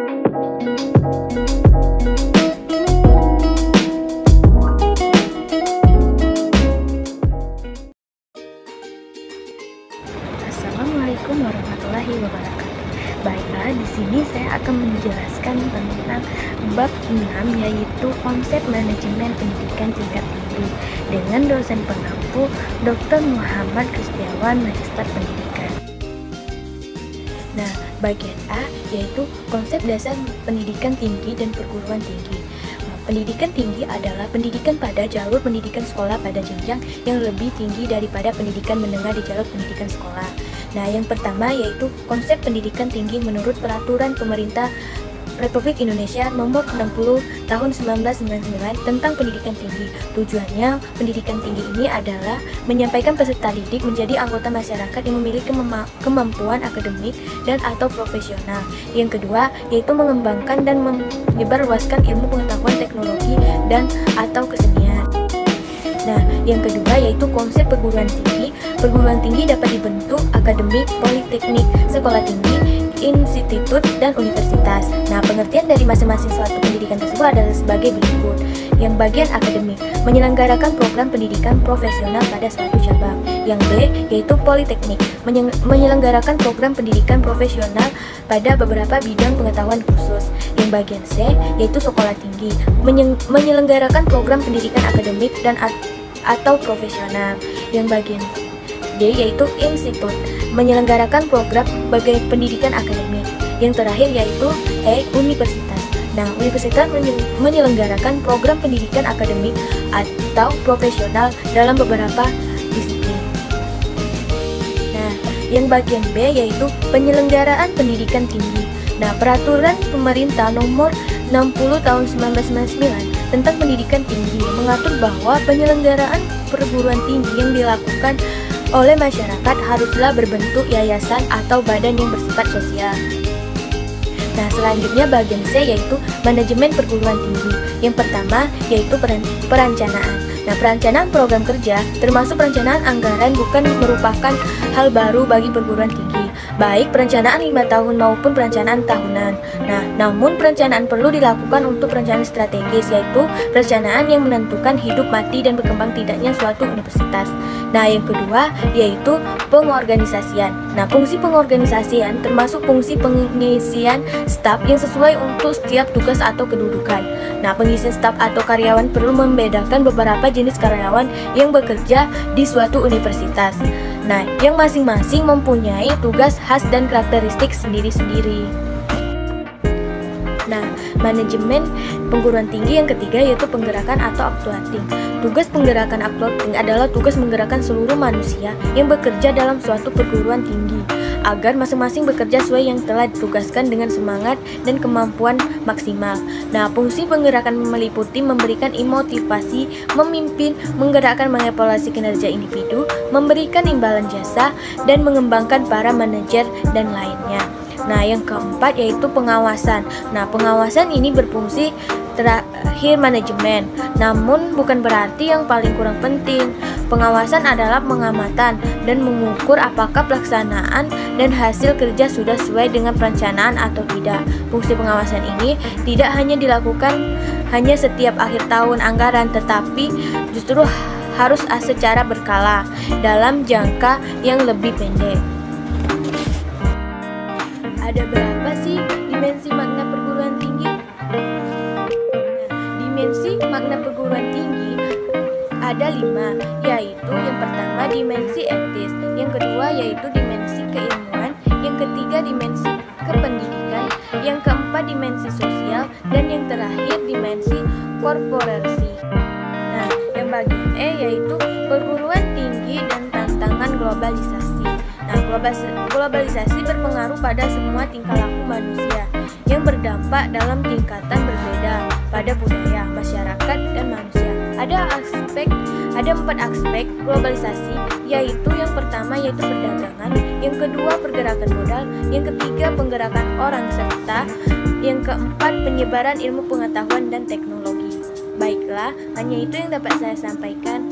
Assalamualaikum warahmatullahi wabarakatuh. Baiklah, di sini saya akan menjelaskan tentang bab 6, yaitu konsep manajemen pendidikan tingkat tinggi dengan dosen pengampu Dr. Muhammad Kristiawan, Magister Pendidikan. Nah, bagian A yaitu konsep dasar pendidikan tinggi dan perguruan tinggi. Pendidikan tinggi adalah pendidikan pada jalur pendidikan sekolah pada jenjang yang lebih tinggi daripada pendidikan menengah di jalur pendidikan sekolah. Nah, yang pertama yaitu konsep pendidikan tinggi menurut Peraturan Pemerintah Republik Indonesia Nomor 60 Tahun 1999 tentang pendidikan tinggi. Tujuannya, pendidikan tinggi ini adalah menyampaikan peserta didik menjadi anggota masyarakat yang memiliki kemampuan akademik dan atau profesional. Yang kedua, yaitu mengembangkan dan menyebarluaskan ilmu pengetahuan teknologi dan atau kesenian. Nah, yang kedua yaitu konsep perguruan tinggi. Perguruan tinggi dapat dibentuk akademik, politeknik, sekolah tinggi, institut, dan universitas. Nah, pengertian dari masing-masing suatu pendidikan tersebut adalah sebagai berikut. Yang bagian akademik, menyelenggarakan program pendidikan profesional pada suatu cabang. Yang B, yaitu politeknik, menyelenggarakan program pendidikan profesional pada beberapa bidang pengetahuan khusus. Yang bagian C, yaitu sekolah tinggi, menyelenggarakan program pendidikan akademik dan atau profesional. Yang bagian D, yaitu institut, menyelenggarakan program sebagai pendidikan akademik. Yang terakhir yaitu E, universitas. Nah, universitas menyelenggarakan program pendidikan akademik atau profesional dalam beberapa disiplin. Nah, yang bagian B yaitu penyelenggaraan pendidikan tinggi. Nah, Peraturan Pemerintah Nomor 60 Tahun 1999 tentang pendidikan tinggi mengatur bahwa penyelenggaraan perguruan tinggi yang dilakukan oleh masyarakat haruslah berbentuk yayasan atau badan yang bersifat sosial. Nah, selanjutnya bagian C yaitu manajemen perguruan tinggi. Yang pertama yaitu perencanaan. Nah, perencanaan program kerja termasuk perencanaan anggaran bukan merupakan hal baru bagi perguruan tinggi, baik perencanaan 5 tahun maupun perencanaan tahunan. Nah, namun perencanaan perlu dilakukan untuk perencanaan strategis, yaitu perencanaan yang menentukan hidup, mati, dan berkembang tidaknya suatu universitas. Nah, yang kedua yaitu pengorganisasian. Nah, fungsi pengorganisasian termasuk fungsi pengisian staf yang sesuai untuk setiap tugas atau kedudukan. Nah, pengisian staf atau karyawan perlu membedakan beberapa jenis karyawan yang bekerja di suatu universitas. Nah, yang masing-masing mempunyai tugas khas dan karakteristik sendiri-sendiri. Nah, manajemen perguruan tinggi yang ketiga yaitu penggerakan atau uploading. Tugas penggerakan uploading adalah tugas menggerakkan seluruh manusia yang bekerja dalam suatu perguruan tinggi agar masing-masing bekerja sesuai yang telah ditugaskan dengan semangat dan kemampuan maksimal. Nah, fungsi penggerakan meliputi memberikan motivasi, memimpin, menggerakkan mengevaluasi kinerja individu, memberikan imbalan jasa, dan mengembangkan para manajer dan lainnya. Nah, yang keempat yaitu pengawasan. Nah, pengawasan ini berfungsi terakhir manajemen, namun bukan berarti yang paling kurang penting. Pengawasan adalah pengamatan dan mengukur apakah pelaksanaan dan hasil kerja sudah sesuai dengan perencanaan atau tidak. Fungsi pengawasan ini tidak hanya dilakukan hanya setiap akhir tahun anggaran, tetapi justru harus secara berkala dalam jangka yang lebih pendek. Ada berapa sih dimensi makna perguruan tinggi? Dimensi makna perguruan tinggi ada 5, yaitu yang pertama dimensi etis, yang kedua yaitu dimensi keilmuan, yang ketiga dimensi kependidikan, yang keempat dimensi sosial, dan yang terakhir dimensi korporasi. Nah, yang bagian E yaitu perguruan tinggi dan tantangan globalisasi. Nah, globalisasi berpengaruh pada semua tingkah laku manusia yang berdampak dalam tingkatan berbeda pada budaya, masyarakat, dan manusia. Ada 4 aspek globalisasi, yaitu yang pertama yaitu perdagangan, yang kedua pergerakan modal, yang ketiga penggerakan orang, serta yang keempat penyebaran ilmu pengetahuan dan teknologi. Baiklah, hanya itu yang dapat saya sampaikan.